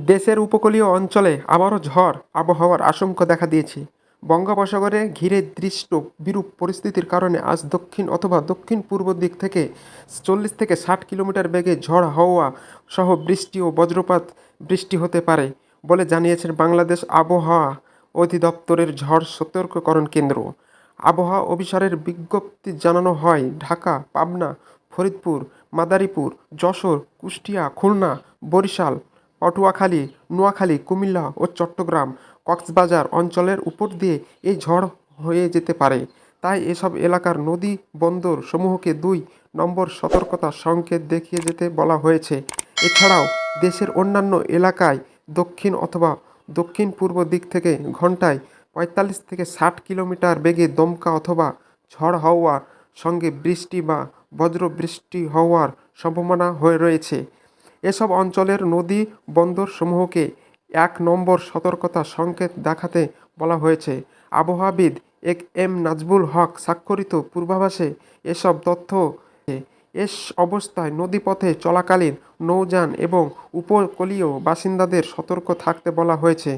দেশের উপকূলীয় অঞ্চলে আবারও ঝড় আবহাওয়ার আশঙ্কা দেখা দিয়েছে। বঙ্গোপসাগরে ঘিরে দৃষ্ট বিরূপ পরিস্থিতির কারণে আজ দক্ষিণ অথবা দক্ষিণ পূর্ব দিক থেকে 40 থেকে 60 কিলোমিটার বেগে ঝড় হাওয়া সহ বৃষ্টি ও বজ্রপাত বৃষ্টি হতে পারে বলে জানিয়েছেন বাংলাদেশ আবহাওয়া অধিদপ্তরের ঝড় সতর্কীকরণ কেন্দ্র। আবহাওয়া অফিসারের বিজ্ঞপ্তি জানানো হয়, ঢাকা, পাবনা, ফরিদপুর, মাদারীপুর, যশোর, কুষ্টিয়া, খুলনা, বরিশাল, পটুয়াখালী, নোয়াখালী, কুমিল্লা ও চট্টগ্রাম, কক্সবাজার অঞ্চলের উপর দিয়ে এই ঝড় হয়ে যেতে পারে। তাই এসব এলাকার নদী বন্দর সমূহকে 2 নম্বর সতর্কতা সংকেত দেখিয়ে যেতে বলা হয়েছে। এছাড়াও দেশের অন্যান্য এলাকায় দক্ষিণ অথবা দক্ষিণ পূর্ব দিক থেকে ঘন্টায় 45 থেকে 60 কিলোমিটার বেগে দমকা অথবা ঝড় হাওয়ার সঙ্গে বৃষ্টি বা বজ্রবৃষ্টি হওয়ার সম্ভাবনা হয়ে রয়েছে। এসব অঞ্চলের নদী বন্দর সমূহকে 1 নম্বর সতর্কতা সংকেত দেখাতে বলা হয়েছে। আবহাওয়াবিদ এম নাজবুল হক স্বাক্ষরিত পূর্বাভাসে এসব তথ্য অবস্থায় নদীপথে চলাকালীন নৌযান এবং উপকূলীয় বাসিন্দাদের সতর্ক থাকতে বলা হয়েছে।